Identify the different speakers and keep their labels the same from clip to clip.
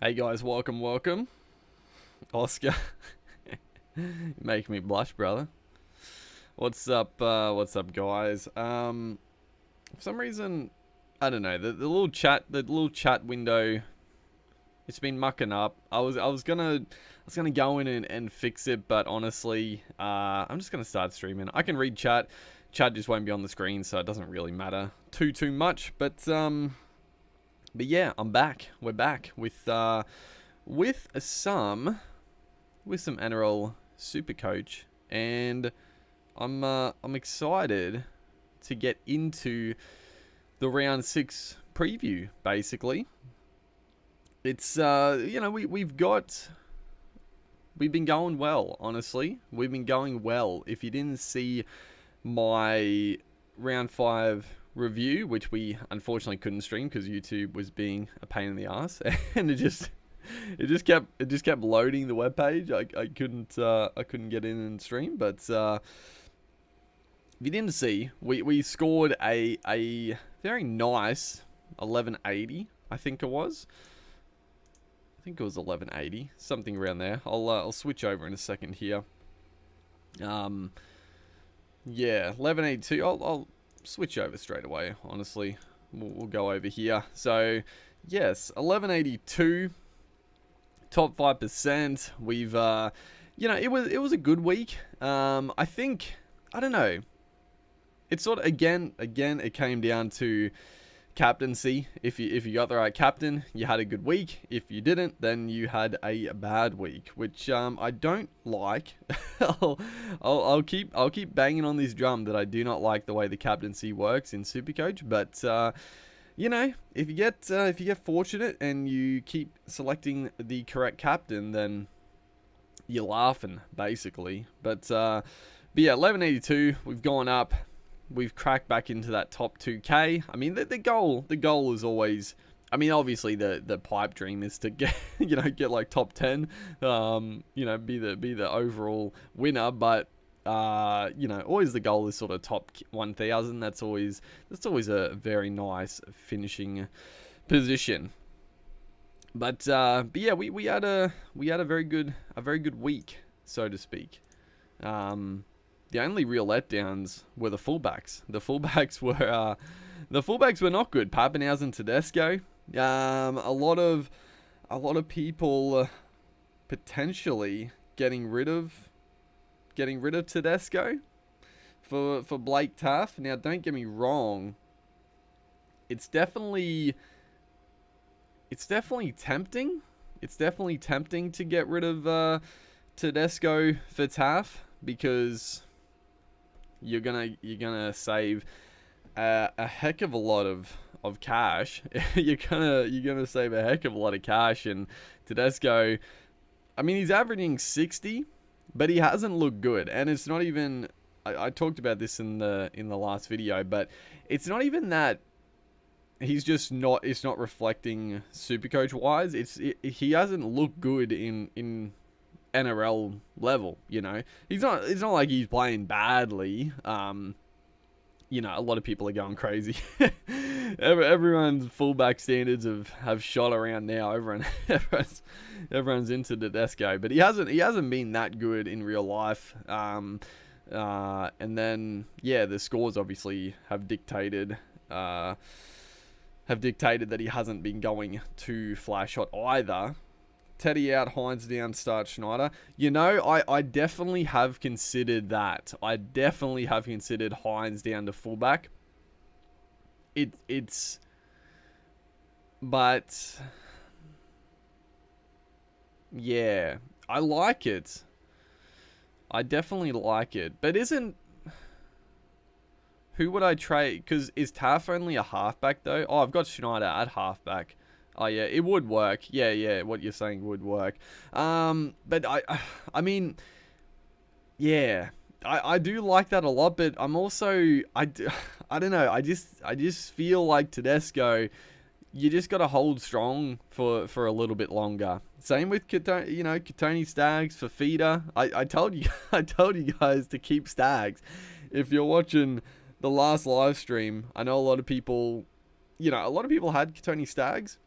Speaker 1: Hey guys, welcome. Oscar, you make me blush, brother. What's up? What's up, guys? For some reason, I don't know. The little chat window, it's been mucking up. I was gonna go in and fix it, but honestly, I'm just gonna start streaming. I can read chat. Chat just won't be on the screen, so it doesn't really matter too much. But yeah, I'm back. We're back with some Nrl Supercoach, and I'm excited to get into the round 6 preview. Basically, it's we've been going well. Honestly, we've been going well. If you didn't see my round 5 review, which we unfortunately couldn't stream because YouTube was being a pain in the ass, and it just kept loading the web page. I couldn't get in and stream. But if you didn't see, we scored a very nice 1180. I think it was 1180, something around there. I'll switch over in a second here. Yeah, 1182. I'll switch over straight away. Honestly, we'll go over here. So yes, 1182. Top 5%. We've it was a good week. I think, I don't know. It's sort of again it came down to captaincy. If you got the right captain, you had a good week. If you didn't, then you had a bad week, which I don't like. I'll keep banging on this drum that I do not like the way the captaincy works in Supercoach, but if you get fortunate and you keep selecting the correct captain, then you're laughing, basically. But yeah, 1182. We've gone up. We've cracked back into that top 2K. I mean, the goal is always. I mean, obviously the pipe dream is to get get like top 10. Be the overall winner, but. Always the goal is sort of top 1,000. That's always a very nice finishing position. But yeah, we had a very good week, so to speak. The only real letdowns were the fullbacks. The fullbacks were not good. Pappenhausen, Tedesco. A lot of people potentially getting rid of Tedesco for Blake Taff. Now, don't get me wrong. It's definitely tempting. It's definitely tempting to get rid of Tedesco for Taff, because you're gonna save a heck of a lot of cash. you're gonna save a heck of a lot of cash. And Tedesco, I mean, he's averaging 60. But he hasn't looked good, and it's not even. I talked about this in the last video, but it's not even that he's just not. It's not reflecting Supercoach wise. He hasn't looked good in NRL level. He's not. It's not like he's playing badly. A lot of people are going crazy. Everyone's fullback standards have shot around now. Everyone's into Tedesco, but he hasn't been that good in real life. And then the scores obviously have dictated that he hasn't been going to flash hot either. Teddy out, Hines down, start Schneider. I definitely have considered that. I definitely have considered Hines down to fullback. But yeah, I like it. I definitely like it. But who would I trade? Because is Taff only a halfback though? Oh, I've got Schneider at halfback. Oh yeah, it would work. Yeah, what you're saying would work. But I mean, yeah, I do like that a lot. But I'm also I don't know. I just feel like Tedesco, you just got to hold strong for a little bit longer. Same with Katoni Staggs for feeder. I told you guys to keep Staggs. If you're watching the last live stream, I know a lot of people had Katoni Staggs.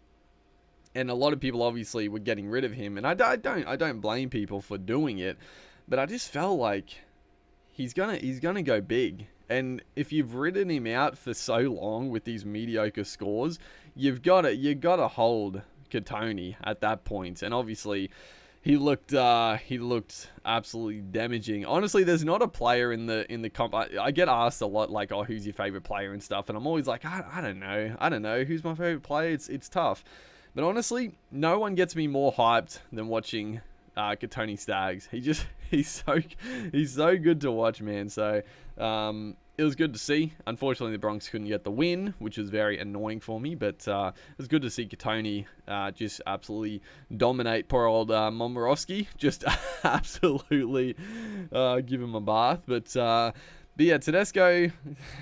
Speaker 1: And a lot of people obviously were getting rid of him, and I don't blame people for doing it, but I just felt like he's gonna go big. And if you've ridden him out for so long with these mediocre scores, you gotta hold Katoni at that point. And obviously, he looked absolutely damaging. Honestly, there's not a player in the comp. I get asked a lot, like, oh, who's your favorite player and stuff, and I'm always like, I don't know who's my favorite player. It's tough, but honestly, no one gets me more hyped than watching Katoni Staggs. He's so good to watch, man. So it was good to see. Unfortunately, the Bronx couldn't get the win, which was very annoying for me. But it was good to see Katoni just absolutely dominate poor old Momorowski. Just absolutely give him a bath. But yeah, Tedesco,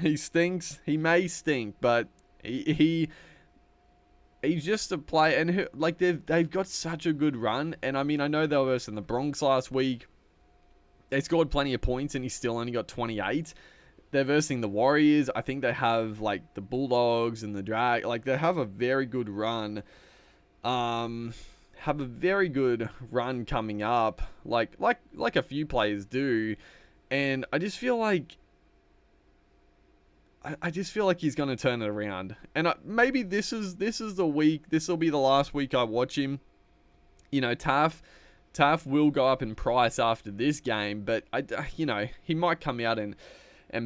Speaker 1: he stinks. He may stink, but he's just a player, and like they've got such a good run. And I mean, I know they were versus the Bronx last week. They scored plenty of points, and he still only got 28. They're versing the Warriors. I think they have like the Bulldogs and the Drag. Like they have a very good run. Have a very good run coming up. Like a few players do, and I just feel like. I just feel like he's going to turn it around. And maybe this is the week. This will be the last week I watch him. You know, Taff will go up in price after this game. But, he might come out and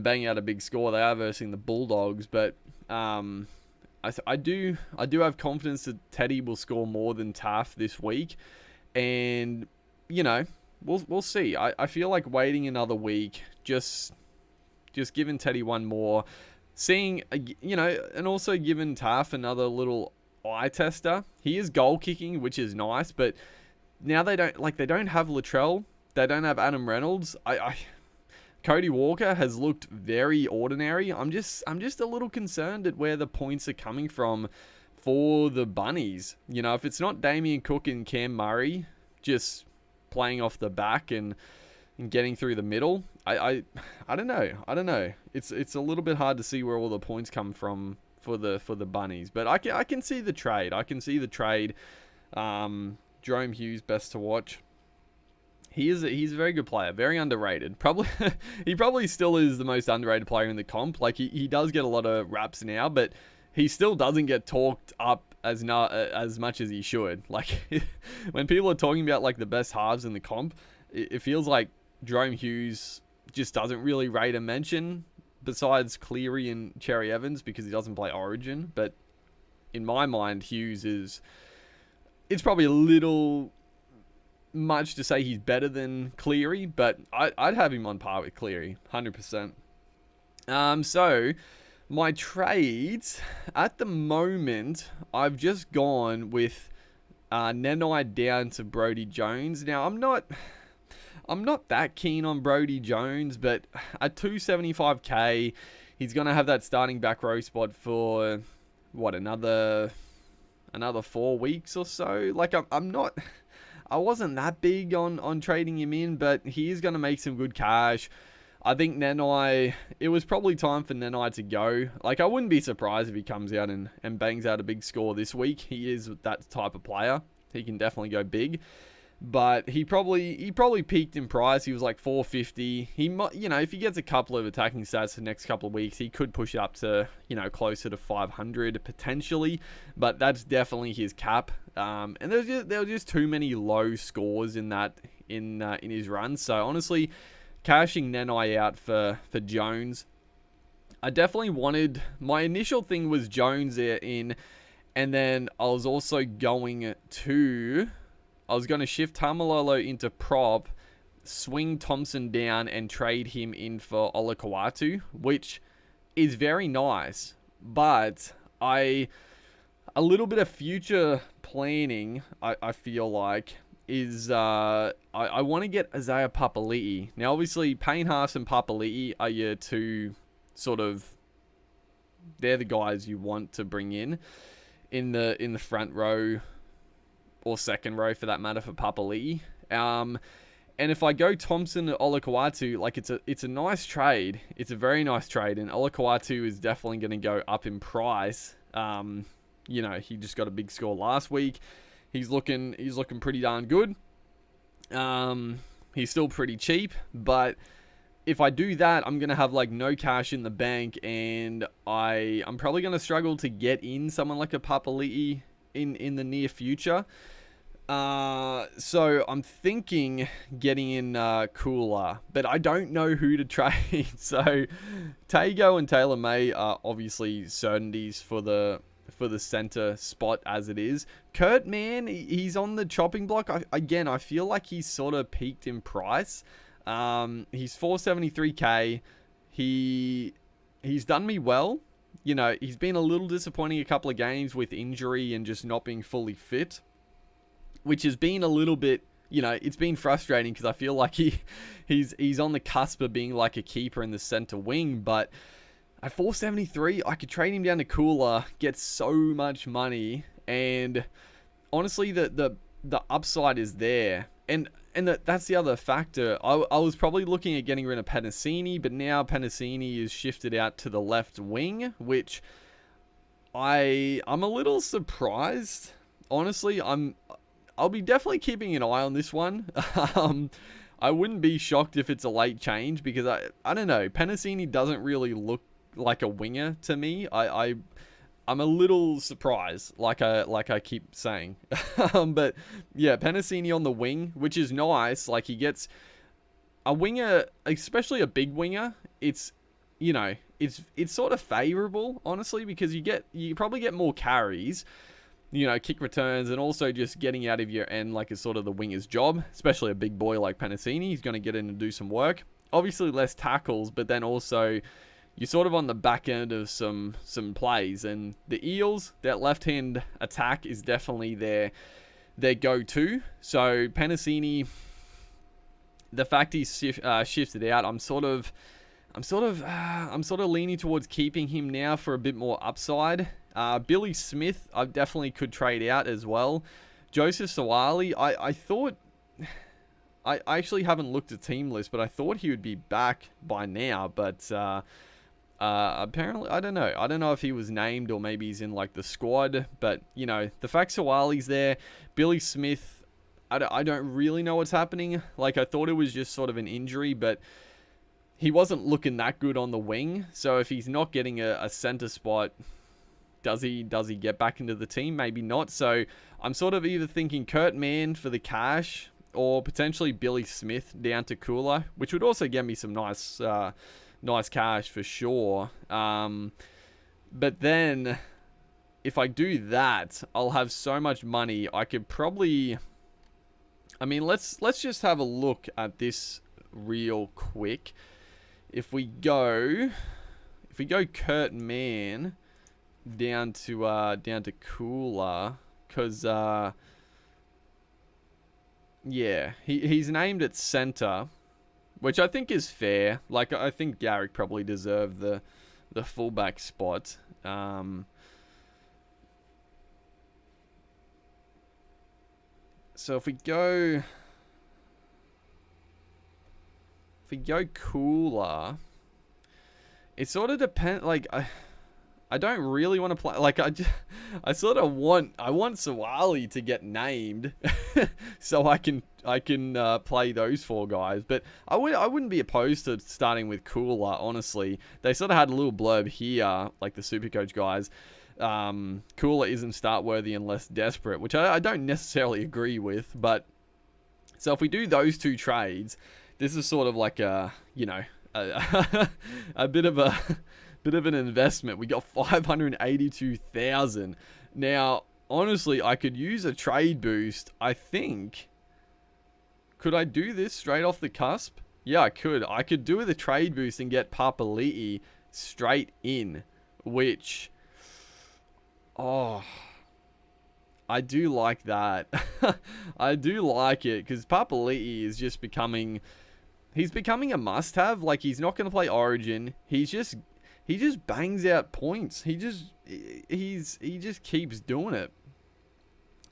Speaker 1: bang out a big score. They are versing the Bulldogs. But I do have confidence that Teddy will score more than Taff this week. And, we'll see. I feel like waiting another week, just giving Teddy one more, seeing, and also giving Taff another little eye tester. He is goal kicking, which is nice, but now they don't have Latrell. They don't have Adam Reynolds. Cody Walker has looked very ordinary. I'm just a little concerned at where the points are coming from for the Bunnies. If it's not Damien Cook and Cam Murray just playing off the back and getting through the middle, I don't know. It's a little bit hard to see where all the points come from for the Bunnies, but I can see the trade. Jerome Hughes, best to watch. He's a very good player, very underrated. He probably still is the most underrated player in the comp. Like he does get a lot of raps now, but he still doesn't get talked up as much as he should. Like when people are talking about like the best halves in the comp, it feels like Jerome Hughes just doesn't really rate a mention besides Cleary and Cherry Evans because he doesn't play Origin. But in my mind, it's probably a little much to say he's better than Cleary, but I'd have him on par with Cleary, 100%. So my trades at the moment, I've just gone with Nenai down to Brodie Jones. Now I'm not that keen on Brodie Jones, but at 275k, he's going to have that starting back row spot for, another 4 weeks or so. Like, I wasn't that big on trading him in, but he is going to make some good cash. I think it was probably time for Nenai to go. Like, I wouldn't be surprised if he comes out and bangs out a big score this week. He is that type of player. He can definitely go big. But he probably peaked in price. He was like 450. He might, if he gets a couple of attacking stats the next couple of weeks, he could push it up to, closer to 500 potentially. But that's definitely his cap. And there were just too many low scores in his run. So honestly, cashing Nenai out for Jones, I definitely wanted. My initial thing was Jones in, and then I was also going to. I was going to shift Tamalolo into prop, swing Thompson down, and trade him in for Olakau'atu, which is very nice. But a little bit of future planning, I feel like, is I want to get Isaiah Papali'i. Now, obviously, Payne Haas and Papali'i are your two sort of. They're the guys you want to bring in the front row. Or second row for that matter for Papali'i. And if I go Thompson to Olakau'atu, like it's a nice trade. It's a very nice trade, and Olakau'atu is definitely going to go up in price. you know, he just got a big score last week. He's looking pretty darn good. He's still pretty cheap, but if I do that, I'm going to have like no cash in the bank, and I'm probably going to struggle to get in someone like a Papali'i in the near future. So I'm thinking getting in Cooler, but I don't know who to trade. So Tago and Taylor May are obviously certainties for the center spot as it is. Kurt, man, he's on the chopping block. I feel like he's sort of peaked in price. He's 473k. He's done me well. You know, he's been a little disappointing a couple of games with injury and just not being fully fit, which has been a little bit, you know, it's been frustrating because I feel like he's on the cusp of being like a keeper in the center wing. But at 473, I could trade him down to Cooler, get so much money, and honestly, the upside is there. And that's the other factor. I was probably looking at getting rid of Penasini, but now Penasini is shifted out to the left wing, which I'm a little surprised. Honestly, I'll be definitely keeping an eye on this one. I wouldn't be shocked if it's a late change, because I don't know. Penasini doesn't really look like a winger to me. I'm a little surprised, like I keep saying. But yeah, Penasini on the wing, which is nice. Like, he gets a winger, especially a big winger. It's, you know, it's sort of favorable, honestly, because you probably get more carries, you know, kick returns, and also just getting out of your end like is sort of the winger's job, especially a big boy like Penasini. He's going to get in and do some work. Obviously less tackles, but then also you're sort of on the back end of some plays. And the Eels, that left-hand attack is definitely their go-to. So Penasini, the fact he's shifted out, I'm sort of leaning towards keeping him now for a bit more upside. Billy Smith, I definitely could trade out as well. Joseph Sawali, I thought, I actually haven't looked at team list, but I thought he would be back by now. But apparently, I don't know if he was named or maybe he's in like the squad. But you know, the fact Sawali's there, Billy Smith, I don't really know what's happening. Like, I thought it was just sort of an injury, but he wasn't looking that good on the wing. So if he's not getting a center spot, does he get back into the team? Maybe not. So I'm sort of either thinking Kurt Mann for the cash, or potentially Billy Smith down to Cooler, which would also get me some nice cash for sure. But then if I do that, I'll have so much money. I could probably, I mean, let's just have a look at this real quick. If we go Kurt Mann down to Cooler, because yeah, he's named at center, which I think is fair. Like, I think Garrick probably deserved the fullback spot. So if we go Cooler, it sort of depends. Like, I don't really want to play. Like, I sort of want Sawali to get named so I can play those four guys. But I wouldn't be opposed to starting with Cooler, honestly. They sort of had a little blurb here, like the Supercoach guys. Cooler isn't start worthy unless desperate, which I don't necessarily agree with. But so if we do those two trades, this is sort of like a, you know, a bit of an investment. We got 582,000. Now, honestly, I could use a trade boost. I think, could I do this straight off the cusp? Yeah, I could. I could do the trade boost and get Papali'i straight in, which, oh, I do like that. I do like it, because Papali'i is just becoming, he's becoming a must-have. Like, he's not going to play Origin. He just bangs out points. He just keeps doing it.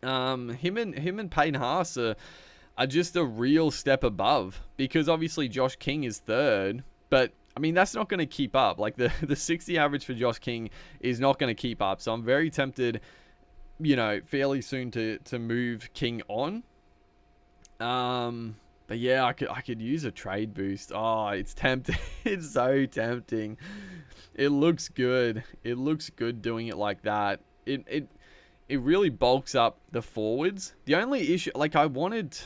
Speaker 1: Him and Payne Haas are just a real step above, because obviously Josh King is third, but I mean, that's not going to keep up. Like, the 60 average for Josh King is not going to keep up. So I'm very tempted you know, fairly soon to move King on. But yeah, I could use a trade boost. Oh, it's tempting. It's so tempting. It looks good. It looks good doing it like that. It really bulks up the forwards. The only issue, like I wanted...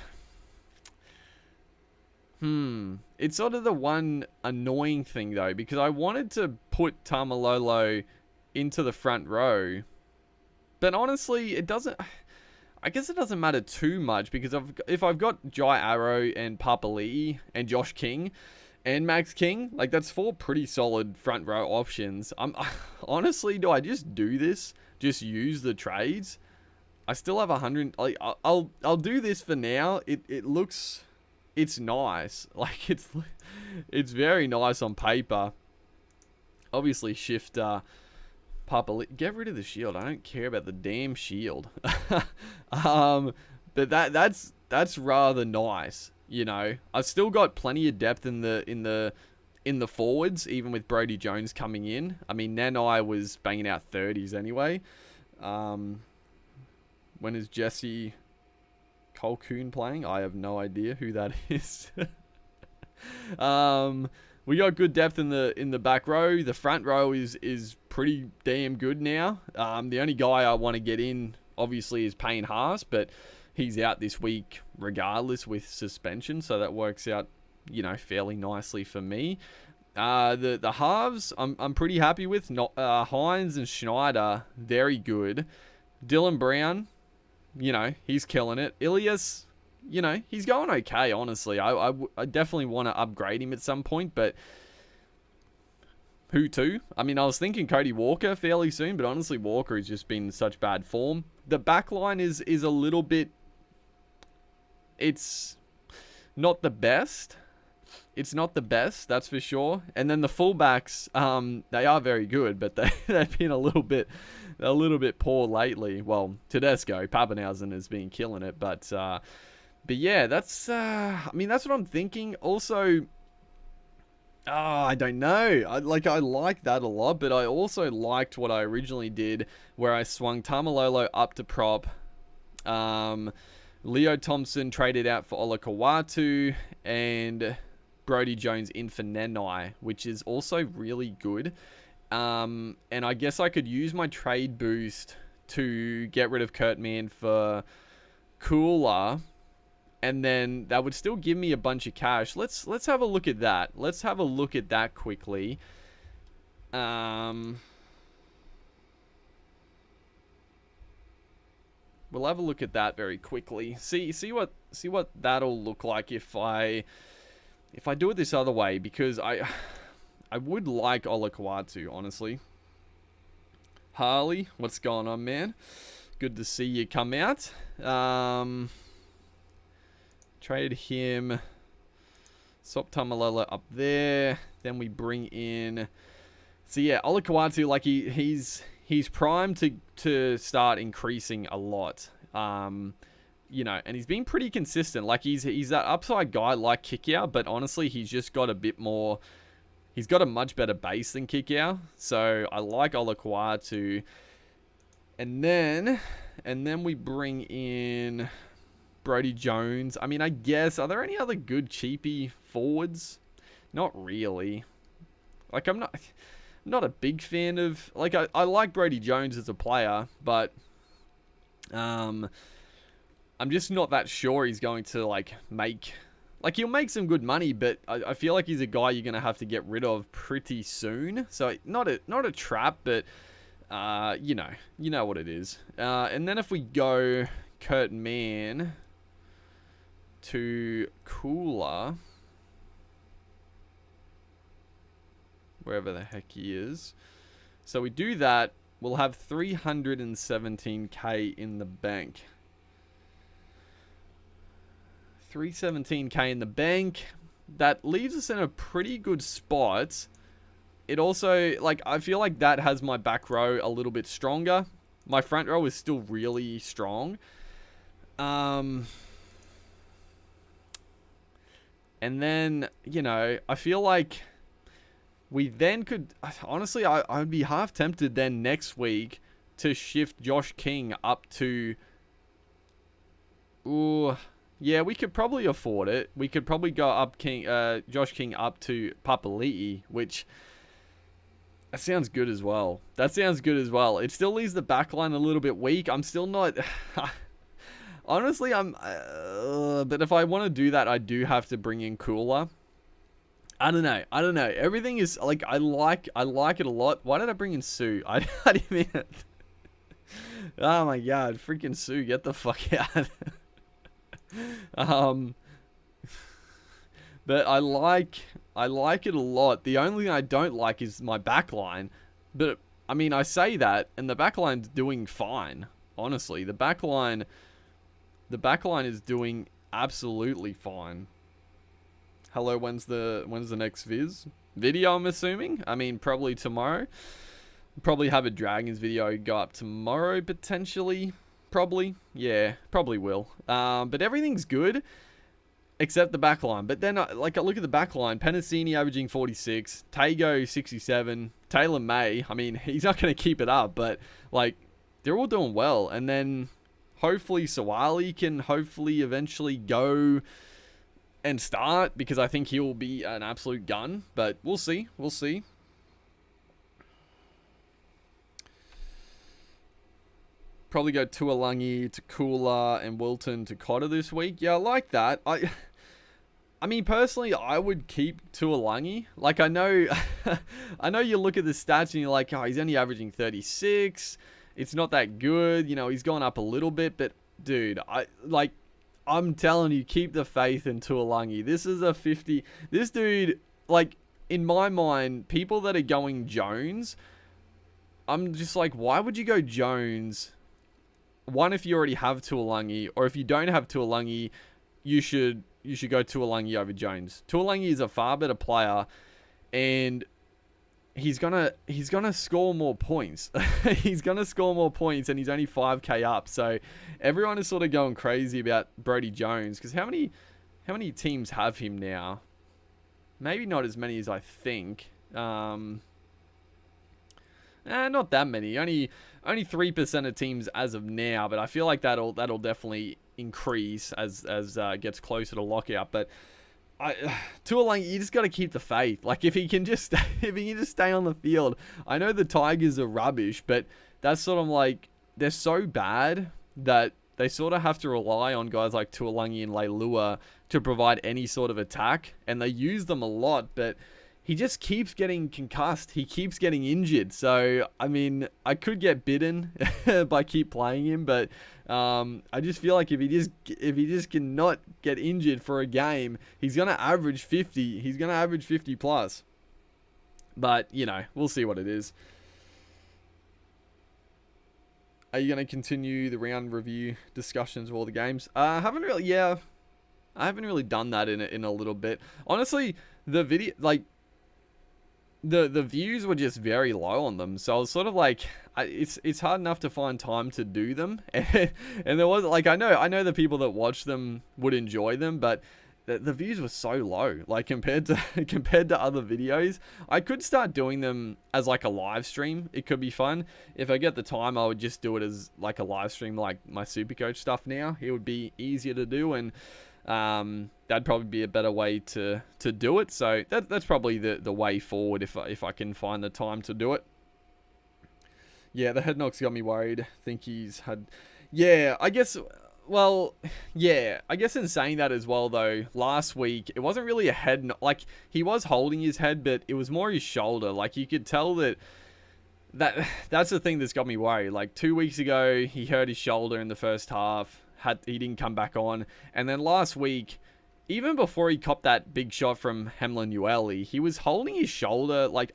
Speaker 1: It's sort of the one annoying thing though, because I wanted to put Tamalolo into the front row. But honestly, it doesn't... I guess it doesn't matter too much, because if I've got Jai Arrow and Papali'i and Josh King and Max King, like that's 4 pretty solid front row options. Honestly, do I just do this? Just use the trades? I still have 100. Like I'll do this for now. It looks, it's nice. Like it's very nice on paper. Obviously, shift get rid of the shield. I don't care about the damn shield. But that's rather nice. You know, I've still got plenty of depth in the forwards, even with Brodie Jones coming in. I mean, Nanai was banging out 30s anyway. When is Jesse Colquhoun playing? I have no idea who that is. We got good depth in the back row. The front row is pretty damn good now. The only guy I want to get in, obviously, is Payne Haas, but he's out this week regardless with suspension, so that works out, you know, fairly nicely for me. The halves, I'm pretty happy with. Hines and Schneider, very good. Dylan Brown, you know, he's killing it. Ilias, you know, he's going okay, honestly. I definitely want to upgrade him at some point, but who to? I mean, I was thinking Cody Walker fairly soon, but honestly, Walker has just been in such bad form. The back line is a little bit... It's not the best. It's not the best, that's for sure. And then the fullbacks, they are very good, but they've been a little bit poor lately. Well, Tedesco, Pappenhausen has been killing it, but yeah, that's I mean, that's what I'm thinking. Also, I don't know. I like that a lot, but I also liked what I originally did, where I swung Tamalolo up to prop. Leo Thompson traded out for Olakau'atu, and Brodie Jones in for Nanai, which is also really good. And I guess I could use my trade boost to get rid of Kurt Mann for Cooler, and then that would still give me a bunch of cash. Let's have a look at that. Let's have a look at that quickly. We'll have a look at that very quickly. See what that'll look like if I do it this other way, because I would like Olakau'atu, honestly. Harley, what's going on, man? Good to see you come out. Trade him. Swap Tamalolo up there. Then we bring in... So yeah, Olakau'atu, like he's primed to start increasing a lot. You know, and he's been pretty consistent. Like he's that upside guy like Kikau, but honestly, he's just got a bit more... He's got a much better base than Kikau, so I like Olakau'atu. And then we bring in Brodie Jones. I mean, I guess, are there any other good cheapy forwards? Not really. Like, I'm not a big fan of... Like, I like Brodie Jones as a player, but I'm just not that sure he's going to, like, make... Like, he'll make some good money, but I feel like he's a guy you're going to have to get rid of pretty soon. So, not a trap, but, you know what it is. And then if we go Kurt Mann to Cooler, wherever the heck he is. So we do that, we'll have 317k in the bank. 317k in the bank. That leaves us in a pretty good spot. It also, like, I feel like that has my back row a little bit stronger. My front row is still really strong. And then, you know, I feel like we then could... Honestly, I would be half tempted then next week to shift Josh King up to... Ooh, yeah, we could probably afford it. We could probably go up Josh King up to Papali'i, which... That sounds good as well. That sounds good as well. It still leaves the backline a little bit weak. I'm still not... Honestly, but if I want to do that, I do have to bring in Cooler. I don't know. Everything is like I like it a lot. Why did I bring in Sue? I didn't mean it. Oh my god, freaking Sue, get the fuck out. But I like it a lot. The only thing I don't like is my backline. But I mean, I say that, and the backline's doing fine. Honestly, the backline is doing absolutely fine. Hello, when's the next video? I'm assuming. I mean, probably tomorrow. Probably have a Dragons video go up tomorrow potentially. Probably, yeah, probably will. But everything's good except the backline. But then, like, I look at the backline. Penasini averaging 46, Tago 67, Taylor May. I mean, he's not going to keep it up, but like, they're all doing well. And then hopefully Sawali can hopefully eventually go and start, because I think he will be an absolute gun. But we'll see. We'll see. Probably go Tuolangi to Cooler and Wilton to Cotter this week. Yeah, I like that. I mean, personally, I would keep Tuolangi. Like, I know I know you look at the stats and you're like, oh, he's only averaging 36. It's not that good. You know, he's gone up a little bit. But, dude, I'm telling you, keep the faith in Tuolangi. This is a 50. This dude, like, in my mind, people that are going Jones, I'm just like, why would you go Jones? One, if you already have Tuolangi, or if you don't have Tuolangi, you should go Tuolangi over Jones. Tuolangi is a far better player, and he's gonna score more points. He's gonna score more points, and he's only 5k up. So everyone is sort of going crazy about Brodie Jones, because how many teams have him now? Maybe not as many as I think. Not that many. Only 3% of teams as of now, but I feel like that'll definitely increase as gets closer to lockout. But Tuolangi, you just got to keep the faith. Like, if he can just stay on the field. I know the Tigers are rubbish, but that's sort of like, they're so bad that they sort of have to rely on guys like Tuolangi and Leilua to provide any sort of attack, and they use them a lot, but he just keeps getting concussed. He keeps getting injured. So, I mean, I could get bitten by keep playing him, but I just feel like if he just cannot get injured for a game, he's going to average 50. He's going to average 50 plus. But, you know, we'll see what it is. Are you going to continue the round review discussions of all the games? I haven't really done that in a little bit. Honestly, the video, like, the views were just very low on them, so I was sort of like, it's hard enough to find time to do them, and there was, like, I know the people that watch them would enjoy them, but the views were so low, like, compared to other videos. I could start doing them as like a live stream. It could be fun. If I get the time, I would just do it as like a live stream, like my Supercoach stuff now. It would be easier to do, and that'd probably be a better way to do it. So that's probably the way forward if I can find the time to do it. Yeah, the head knocks got me worried. Think he's had... Yeah, I guess... Well, yeah, I guess in saying that as well, though, last week, it wasn't really a head knock. Like, he was holding his head, but it was more his shoulder. Like, you could tell that's the thing that's got me worried. Like, 2 weeks ago, he hurt his shoulder in the first half. He didn't come back on. And then last week, even before he copped that big shot from Hemlin Ueli, he was holding his shoulder. Like,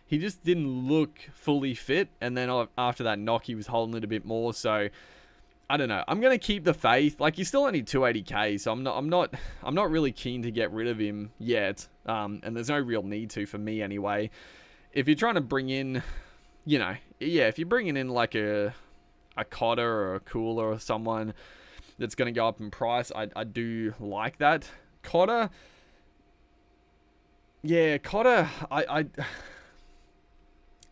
Speaker 1: he just didn't look fully fit. And then after that knock, he was holding it a bit more. So, I don't know. I'm going to keep the faith. Like, he's still only 280k, so I'm not really keen to get rid of him yet. And there's no real need to, for me anyway. If you're trying to bring in, you know, yeah, if you're bringing in like a Cotter or a Cooler or someone that's going to go up in price, I do like that. Cotter, yeah, Cotter,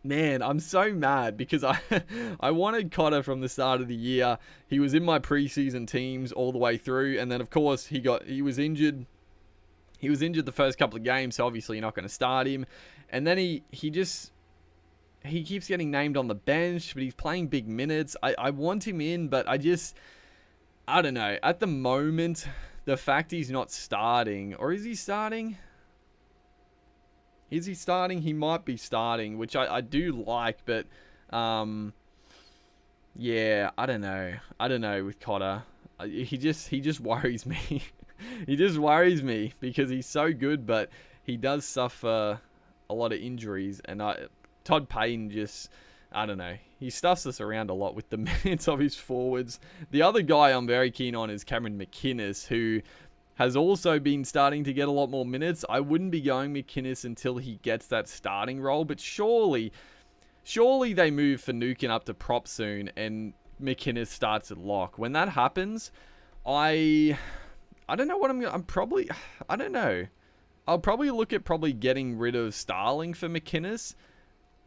Speaker 1: Man, I'm so mad because I I wanted Cotter from the start of the year. He was in my preseason teams all the way through, and then of course he was injured. He was injured the first couple of games, so obviously you're not going to start him. And then he keeps getting named on the bench, but he's playing big minutes. I want him in, but I don't know. At the moment, the fact he's not starting, or is he starting? Is he starting? He might be starting, which I do like, but yeah, I don't know. I don't know with Cotter. He just worries me. He just worries me because he's so good, but he does suffer a lot of injuries, and Todd Payton just, I don't know. He stuffs us around a lot with the minutes of his forwards. The other guy I'm very keen on is Cameron McInnes, who has also been starting to get a lot more minutes. I wouldn't be going McInnes until he gets that starting role, but surely they move Finucane up to prop soon and McInnes starts at lock. When that happens, I don't know what I don't know. I'll probably look at getting rid of Starling for McInnes,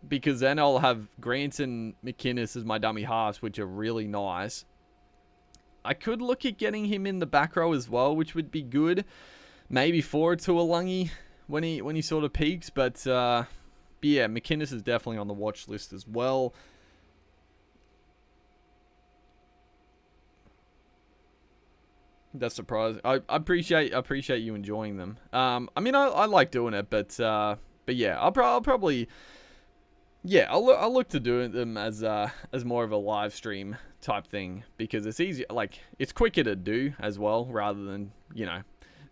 Speaker 1: because then I'll have Grant and McInnes as my dummy halves, which are really nice. I could look at getting him in the back row as well, which would be good. Maybe forward to Alungi when he sort of peaks. But yeah, McInnes is definitely on the watch list as well. That's surprising. I appreciate you enjoying them. I mean, I like doing it, but yeah, I'll probably. Yeah, I'll look to doing them as more of a live stream type thing, because it's easier, like it's quicker to do as well, rather than,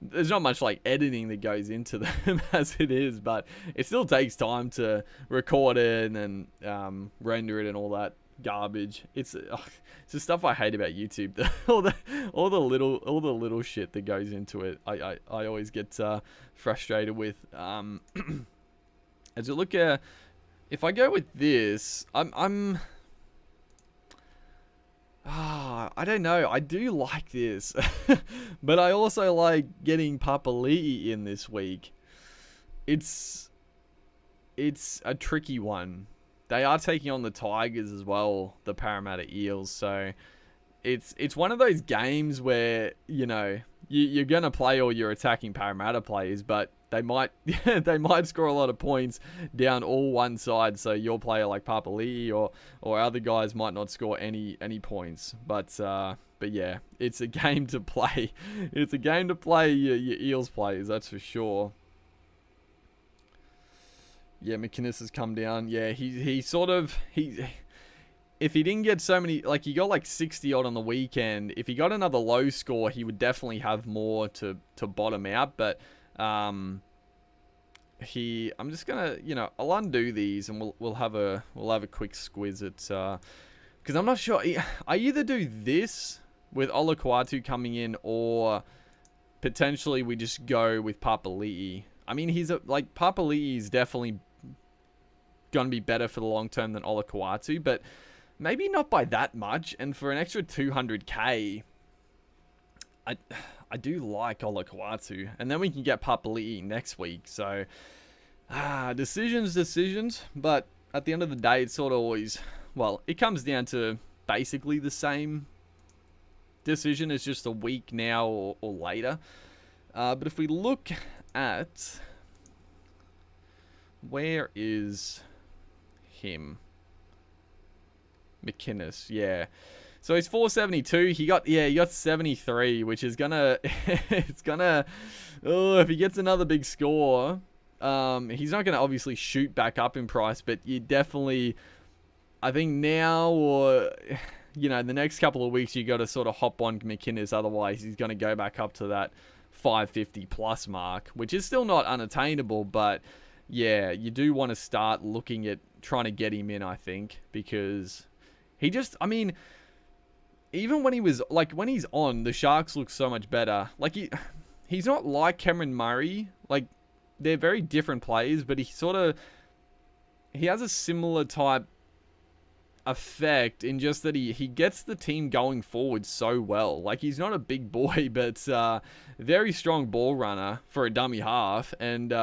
Speaker 1: there's not much like editing that goes into them as it is, but it still takes time to record it and then render it and all that garbage. It's the stuff I hate about YouTube. all the little shit that goes into it. I always get frustrated with. As you look at. If I go with this, I don't know. I do like this. But I also like getting Papali'i in this week. It's a tricky one. They are taking on the Tigers as well, the Parramatta Eels. So it's one of those games where, you're going to play all your attacking Parramatta players, but they might score a lot of points down all one side. So your player like Papali'i or other guys might not score any points. But yeah, it's a game to play. It's a game to play your Eels players, that's for sure. Yeah, McInnes has come down. Yeah, he if he didn't get so many, like he got like 60 odd on the weekend. If he got another low score, he would definitely have more to bottom out. But I'm just gonna, I'll undo these and we'll have a quick squiz at, because I'm not sure. I either do this with Olakau'atu coming in, or potentially we just go with Papali'i. I mean, Papali'i is definitely gonna be better for the long term than Olakau'atu, but maybe not by that much. And for an extra 200k, I do like Olakau'atu, and then we can get Papali'i next week. So, decisions. But at the end of the day, it's sort of always, it comes down to basically the same decision. It's just a week now or later. But if we look at, where is him? McInnes, yeah. So he's 472. He got 73, which is gonna, if he gets another big score, he's not gonna obviously shoot back up in price, but you definitely, I think now, or the next couple of weeks, you got to sort of hop on McInnes. Otherwise, he's gonna go back up to that 550 plus mark, which is still not unattainable, but yeah, you do want to start looking at trying to get him in, I think, because he just, I mean, even when he was, when he's on, the Sharks look so much better. He's not like Cameron Murray. They're very different players, but he has a similar type effect in just that he gets the team going forward so well. He's not a big boy, but very strong ball runner for a dummy half, and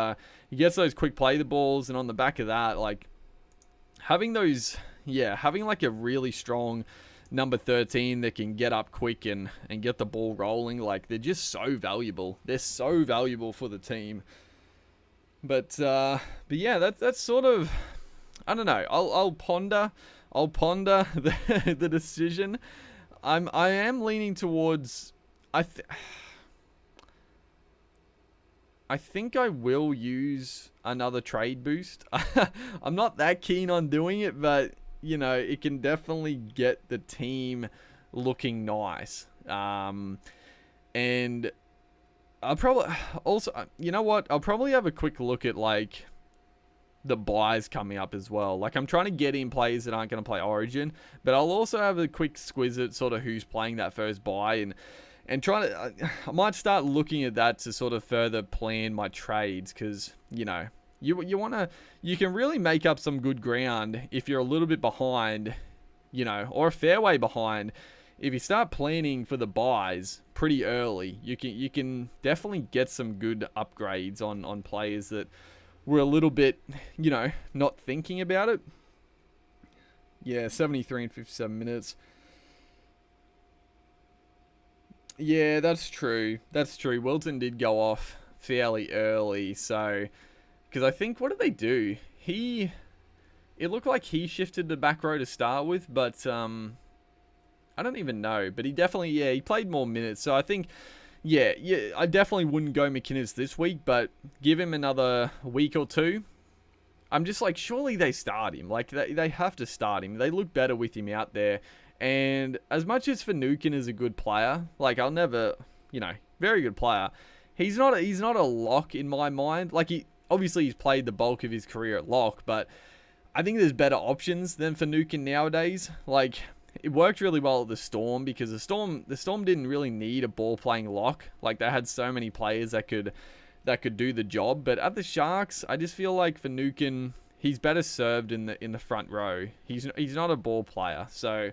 Speaker 1: he gets those quick play the balls, and on the back of that, having those, having like a really strong number 13 that can get up quick and get the ball rolling, like they're just so valuable. They're so valuable for the team. But yeah, that's sort of, I don't know. I'll ponder the decision. I am leaning towards, I think I will use another trade boost. I'm not that keen on doing it, but you know, it can definitely get the team looking nice. And I'll probably also, you know what? I'll probably have a quick look at like the buys coming up as well. Like I'm trying to get in players that aren't going to play Origin, but I'll also have a quick squiz at sort of who's playing that first buy and try to, I might start looking at that to sort of further plan my trades, because you know, you can really make up some good ground if you're a little bit behind, you know, or a fair way behind. If you start planning for the buys pretty early, you can definitely get some good upgrades on players that were a little bit, you know, not thinking about it. Yeah, 73 and 57 minutes. Yeah, that's true. That's true. Wilton did go off fairly early, so, because I think, what did they do? It looked like he shifted the back row to start with, but I don't even know. But he definitely, he played more minutes. So I think, I definitely wouldn't go McInnes this week, but give him another week or two. I'm just like, surely they start him. Like, they have to start him. They look better with him out there. And as much as Finucane is a good player, like, I'll never, you know, very good player, he's not a lock in my mind. Like, obviously he's played the bulk of his career at lock, but I think there's better options than Finucane nowadays. Like, it worked really well at the Storm, because the Storm didn't really need a ball playing lock. Like, they had so many players that could do the job. But at the Sharks, I just feel like Finucane, he's better served in the front row. He's not a ball player, so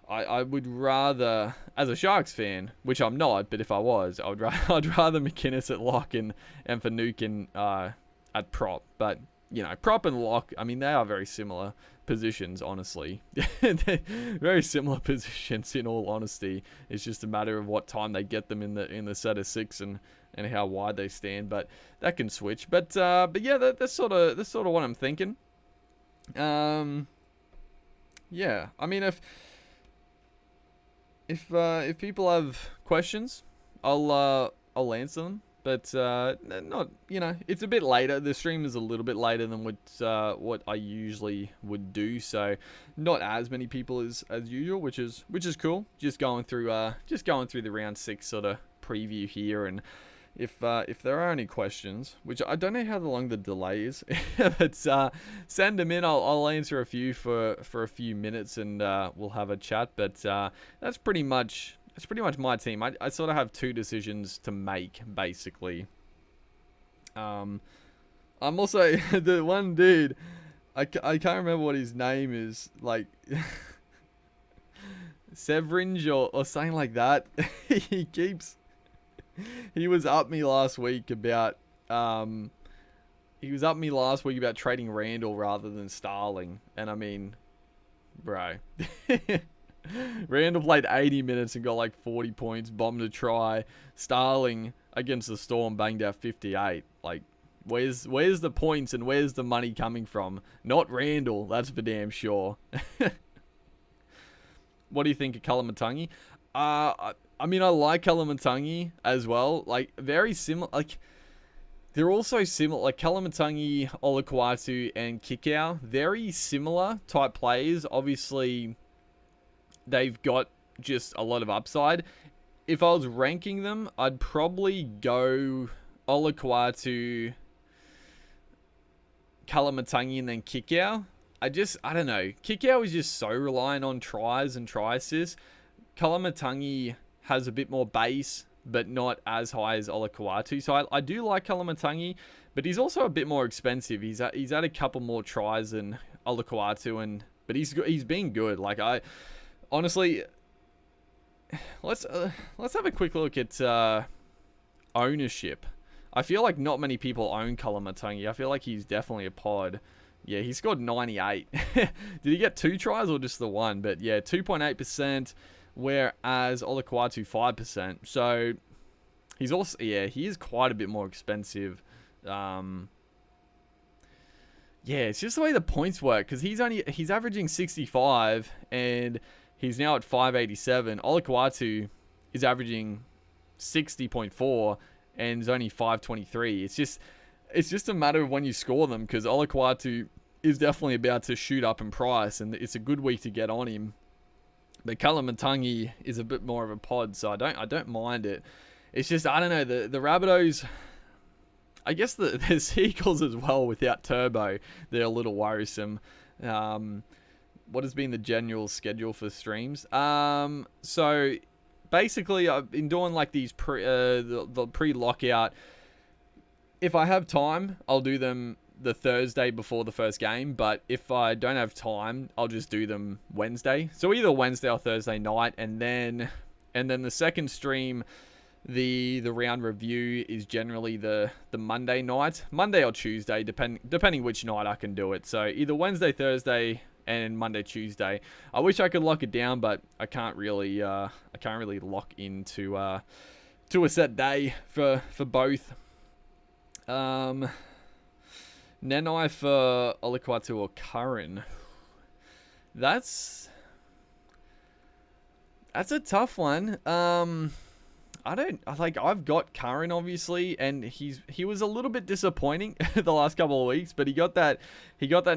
Speaker 1: I would rather, as a Sharks fan, which I'm not, but if I was, I'd rather McInnes at lock and Finucane at prop. But you know, prop and lock, I mean, they are very similar positions, honestly. They're very similar positions, in all honesty. It's just a matter of what time they get them in the set of six and how wide they stand. But that can switch. But yeah, that's sort of what I'm thinking. Yeah, I mean, if people have questions, I'll answer them. But not, you know, it's a bit later. The stream is a little bit later than what I usually would do, so not as many people as usual, which is cool. Just going through the round 6 sort of preview here, and if there are any questions, which I don't know how long the delay is, but send them in. I'll answer a few for a few minutes, and we'll have a chat. But that's pretty much my team. I sort of have two decisions to make, basically. I'm also the one dude, I can't remember what his name is, like Severinge or something like that. He was up me last week about trading Randall rather than Starling, and I mean, bro. Randall played 80 minutes and got like 40 points, bombed a try. Starling against the Storm banged out 58. Like, where's the points and where's the money coming from? Not Randall, that's for damn sure. What do you think of Kalamatangi? I mean, I like Kalamatangi as well. Like, very similar. Like, they're also similar. Like, Kalamatangi, Olakwatu, and Kikau, very similar type players. Obviously, they've got just a lot of upside. If I was ranking them, I'd probably go Olakwatu, Kalamatangi, and then Kikau. I don't know. Kikau is just so reliant on tries and try assists. Kalamatangi has a bit more base, but not as high as Olakwatu. So I do like Kalamatangi, but he's also a bit more expensive. He's had a couple more tries than Olakwatu, but he's been good. Like, honestly, let's have a quick look at ownership. I feel like not many people own Kalamatangi. I feel like he's definitely a pod. Yeah, he scored 98. Did he get 2 tries or just the one? But yeah, 2.8%, whereas Olakwatu 5%. So he's also, yeah, he is quite a bit more expensive. Yeah, it's just the way the points work, because he's averaging 65 and he's now at 587. Olakwatu is averaging 60.4 and is only 523. It's just a matter of when you score them, because Olakwatu is definitely about to shoot up in price, and it's a good week to get on him. But Kalamatangi is a bit more of a pod, so I don't mind it. It's just, I don't know, the Rabbitohs, I guess the Seagulls as well without Turbo, they're a little worrisome. What has been the general schedule for streams? So basically I've been doing like these the pre-lockout. If I have time, I'll do them the Thursday before the first game, but if I don't have time, I'll just do them Wednesday. So either Wednesday or Thursday night, and then the second stream, the round review is generally the Monday night, Monday or Tuesday, depending which night I can do it. So either Wednesday, Thursday, and Monday, Tuesday. I wish I could lock it down, but I can't really lock into to a set day for both. Nenai for Olakwatu or Curran. That's a tough one. I've got Curran obviously, and he was a little bit disappointing the last couple of weeks, but he got that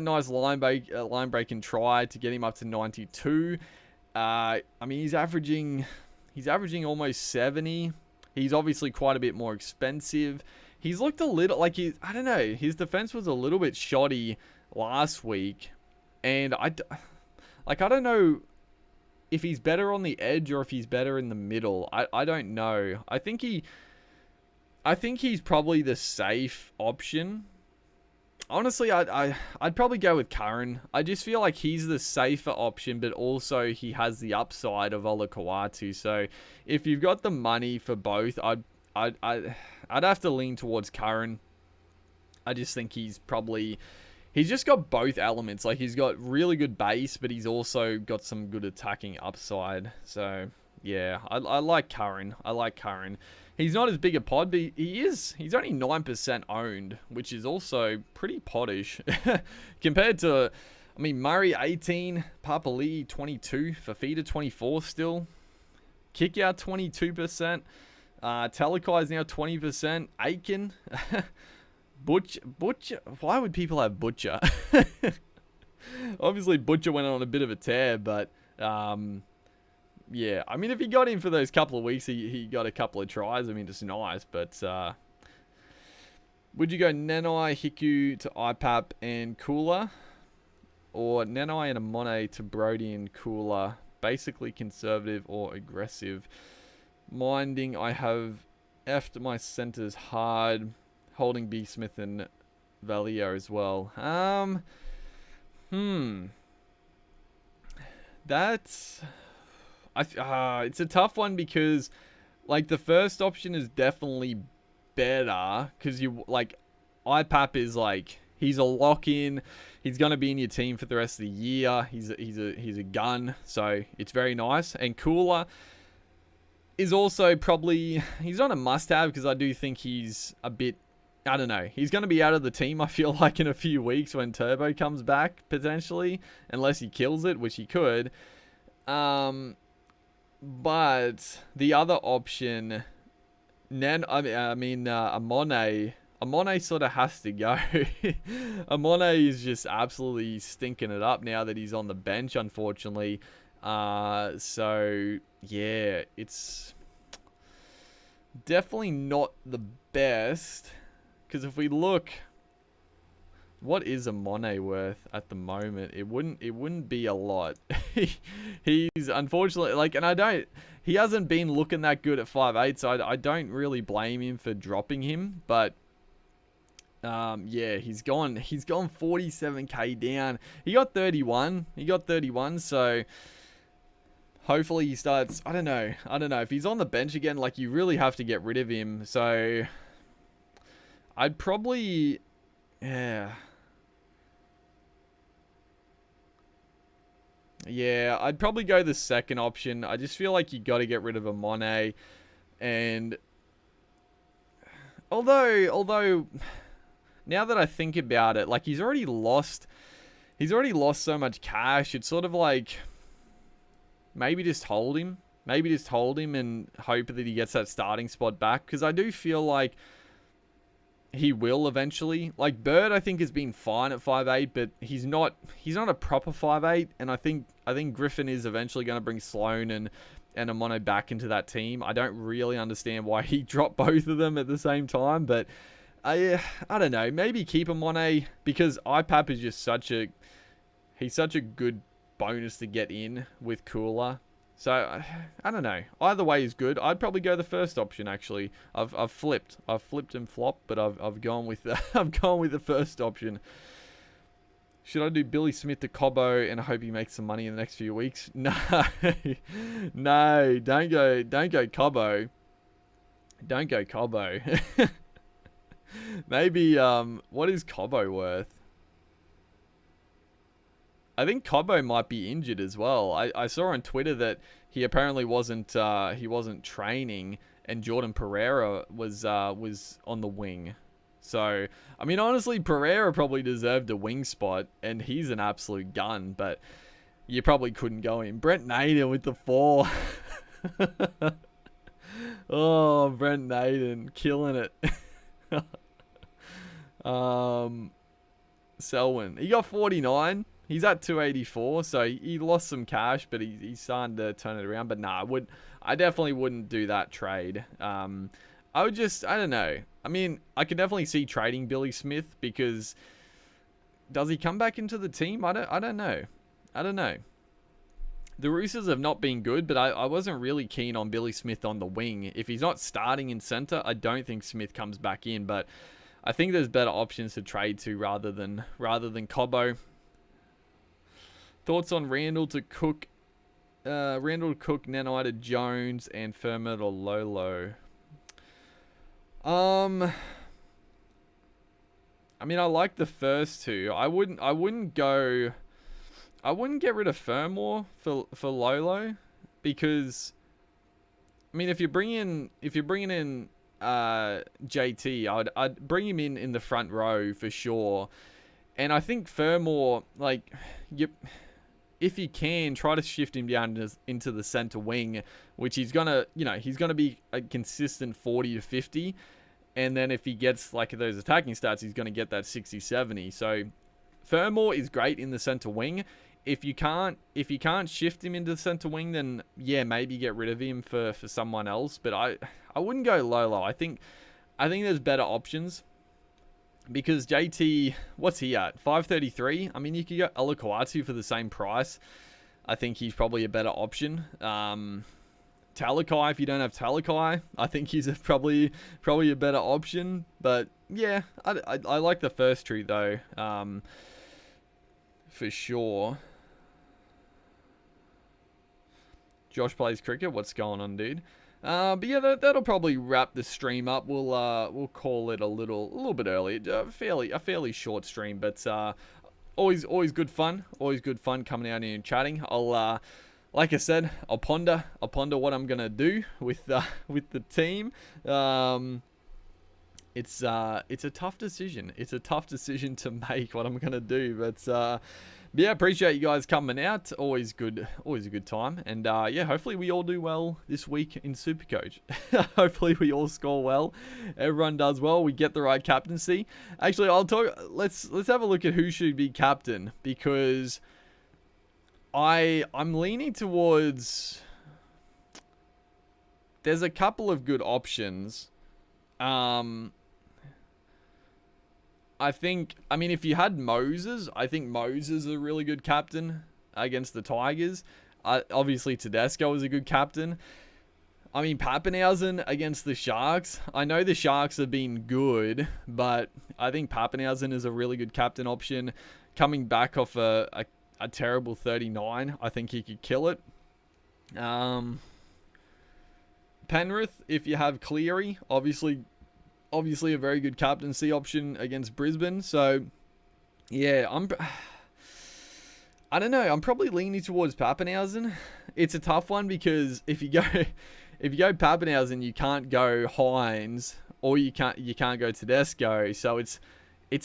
Speaker 1: nice line break and try to get him up to 92. I mean, he's averaging almost 70. He's obviously quite a bit more expensive. He's looked a little like I don't know, his defense was a little bit shoddy last week, and I don't know if he's better on the edge or if he's better in the middle. I don't know. I think he's probably the safe option. Honestly, I'd probably go with Curran. I just feel like he's the safer option, but also he has the upside of Olakwatu. So if you've got the money for both, I'd have to lean towards Curran. I just think he's just got both elements. Like, he's got really good base, but he's also got some good attacking upside. So yeah, I like Curran. He's not as big a pod, but he's only 9% owned, which is also pretty poddish compared to, I mean, Murray 18, Papali'i 22, Fafita 24 still, Kickout 22%, Talakai's now 20%, Aiken, Butcher, why would people have Butcher? Obviously Butcher went on a bit of a tear, but yeah, I mean, if he got in for those couple of weeks, he got a couple of tries. I mean, it's nice, but would you go Nenai, Hiku to IPAP and Cooler, or Nenai and Amone to Brody and Cooler? Basically conservative or aggressive. Minding I have effed my centers hard, holding B Smith and Valio as well. That's it's a tough one, because like the first option is definitely better, because you like IPAP is like, he's a lock-in. He's gonna be in your team for the rest of the year. He's a gun, so it's very nice. And Cooler is also probably, he's not a must-have, because I do think he's a bit, I don't know, he's going to be out of the team, I feel like, in a few weeks when Turbo comes back, potentially, unless he kills it, which he could. But the other option, Amone sort of has to go. Amone is just absolutely stinking it up now that he's on the bench, unfortunately. So yeah, it's definitely not the best, because if we look, what is Amone worth at the moment? It wouldn't be a lot. He's unfortunately, like, and he hasn't been looking that good at 5'8", so I don't really blame him for dropping him, but yeah, he's gone 47k down. He got 31, so hopefully he starts, I don't know if he's on the bench again, like, you really have to get rid of him. So I'd probably, yeah, Yeah, I'd probably go the second option. I just feel like you got to get rid of a Monet. And although now that I think about it, like he's already lost so much cash. It's sort of like maybe just hold him. Maybe just hold him and hope that he gets that starting spot back, because I do feel like he will eventually. Like Bird, I think has been fine at 5'8", but he's not a proper 5'8", and I think Griffin is eventually going to bring Sloan and Amono back into that team. I don't really understand why he dropped both of them at the same time, but I don't know. Maybe keep Amono, because IPAP is just such a good bonus to get in with Cooler. So I don't know. Either way is good. I'd probably go the first option. Actually, I've flipped and flopped, but I've gone with the first option. Should I do Billy Smith to Cobbo and I hope he makes some money in the next few weeks? No, no, don't go Cobbo. Don't go Cobbo. Maybe what is Cobbo worth? I think Cobbo might be injured as well. I saw on Twitter that he apparently wasn't training, and Jordan Pereira was on the wing. So I mean, honestly, Pereira probably deserved a wing spot, and he's an absolute gun. But you probably couldn't go in. Brent Naden with the 4. Oh, Brent Naden killing it. Selwyn, he got 49. He's at 284, so he lost some cash, but he's starting to turn it around. But nah, I definitely wouldn't do that trade. I don't know. I mean, I could definitely see trading Billy Smith, because does he come back into the team? I don't know. The Roosters have not been good, but I wasn't really keen on Billy Smith on the wing. If he's not starting in center, I don't think Smith comes back in. But I think there's better options to trade to rather than Cobbo. Thoughts on Randall to Cook, Nanai to Jones, and Firma to Lolo. I mean, I like the first two. I wouldn't get rid of Fermor for Lolo, because I mean, if you're bringing in JT, I'd bring him in the front row for sure. And I think Fermor, like, if you can, try to shift him down into the center wing, which he's gonna be a consistent 40 to 50. And then if he gets like those attacking stats, he's gonna get that 60, 70. So Fermor is great in the center wing. If you can't shift him into the center wing, then yeah, maybe get rid of him for someone else. But I wouldn't go Lolo. I think there's better options. Because JT, what's he at? 533? I mean, you could get Alakoatu for the same price. I think he's probably a better option. Talakai, if you don't have Talakai, I think he's probably a better option. But yeah, I like the first tree though, for sure. Josh plays cricket. What's going on, dude? But yeah, that'll probably wrap the stream up. We'll call it a little bit early. A fairly short stream, but always good fun. Always good fun coming out here and chatting. I'll like I said, I'll ponder what I'm gonna do with the team. It's a tough decision. It's a tough decision to make what I'm gonna do, but yeah, appreciate you guys coming out. Always a good time. And yeah, hopefully we all do well this week in Supercoach. Hopefully we all score well. Everyone does well. We get the right captaincy. Actually, let's have a look at who should be captain, because I'm leaning towards, there's a couple of good options. I mean, if you had Moses, I think Moses is a really good captain against the Tigers. Obviously, Tedesco is a good captain. I mean, Pappenhausen against the Sharks. I know the Sharks have been good, but I think Pappenhausen is a really good captain option. Coming back off a terrible 39, I think he could kill it. Penrith, if you have Cleary, obviously a very good captaincy option against Brisbane. So yeah, I don't know. I'm probably leaning towards Pappenhausen. It's a tough one because if you go Pappenhausen, you can't go Hines, or you can't go Tedesco. So it's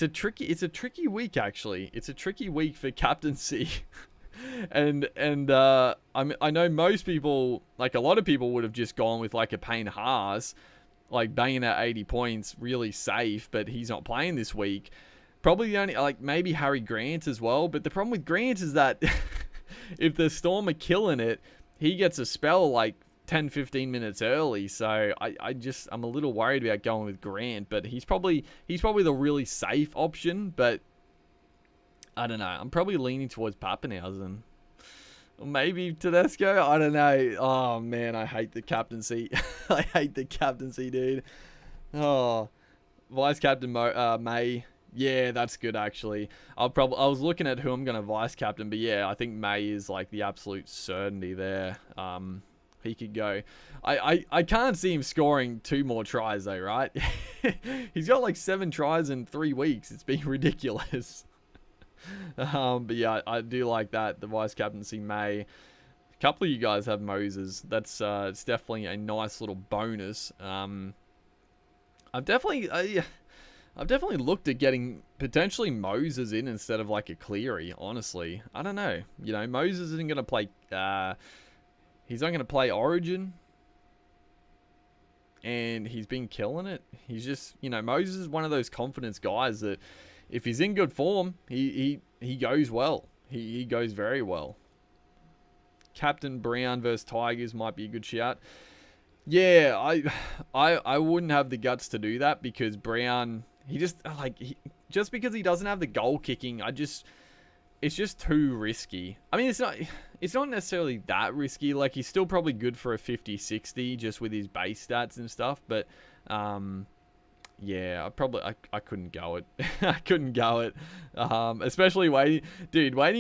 Speaker 1: a tricky week actually. It's a tricky week for captaincy. and I know most people, like a lot of people, would have just gone with like a Payne Haas, like banging at 80 points, really safe, but he's not playing this week. Probably the only, like maybe Harry Grant as well, but the problem with Grant is that if the Storm are killing it, he gets a spell like 10-15 minutes early, so I'm a little worried about going with Grant, but he's probably the really safe option, but I don't know. I'm probably leaning towards Pappenhausen. Or maybe Tedesco. I don't know. Oh, man, I hate the captaincy. I hate the captaincy, dude. Oh, Vice Captain May. Yeah, that's good, actually. I was looking at who I'm going to Vice Captain, but yeah, I think May is like the absolute certainty there. He could go. I can't see him scoring 2 more tries, though, right? He's got like 7 tries in 3 weeks. It's been ridiculous. But yeah, I do like that. The vice captaincy May. A couple of you guys have Moses. That's it's definitely a nice little bonus. I've definitely looked at getting potentially Moses in instead of like a Cleary. Honestly, I don't know. You know, Moses isn't going to play. He's not going to play Origin, and he's been killing it. He's just, you know, Moses is one of those confidence guys that, if he's in good form, he goes well. He goes very well. Captain Brown versus Tigers might be a good shout. Yeah, I wouldn't have the guts to do that because Brown, just because he doesn't have the goal kicking, it's just too risky. I mean, it's not necessarily that risky. Like, he's still probably good for a 50-60 just with his base stats and stuff, but yeah, I couldn't go it. I couldn't go it. Especially waiting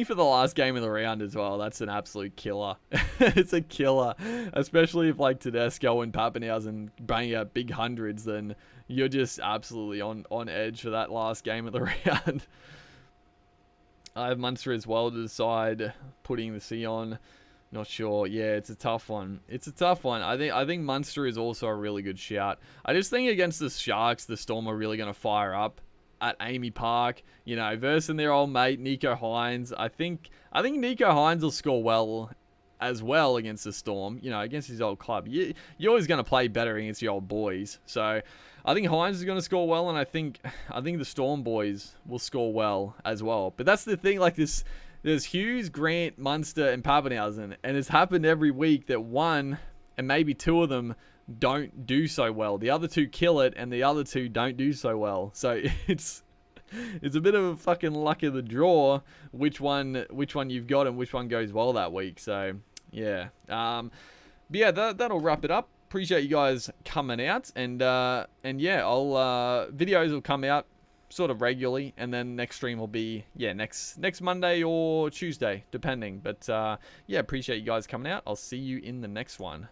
Speaker 1: for the last game of the round as well. That's an absolute killer. It's a killer. Especially if like Tedesco and Pappenhausen bang out big hundreds, then you're just absolutely on edge for that last game of the round. I have Munster as well to decide, putting the C on. Not sure. Yeah, it's a tough one. I think Munster is also a really good shout. I just think against the Sharks, the Storm are really going to fire up at Amy Park. You know, versus their old mate Nico Hines. I think Nico Hines will score well as well against the Storm. You know, against his old club. You're always going to play better against your old boys. So I think Hines is going to score well, and I think the Storm boys will score well as well. But that's the thing. Like this. There's Hughes, Grant, Munster, and Pappenhausen, and it's happened every week that one and maybe 2 of them don't do so well. The other 2 kill it, and the other 2 don't do so well. So it's a bit of a fucking luck of the draw which one you've got and which one goes well that week. So yeah, but yeah, that'll wrap it up. Appreciate you guys coming out, and yeah, I'll videos will come out sort of regularly, and then next stream will be next Monday or Tuesday depending, but yeah, appreciate you guys coming out. I'll see you in the next one.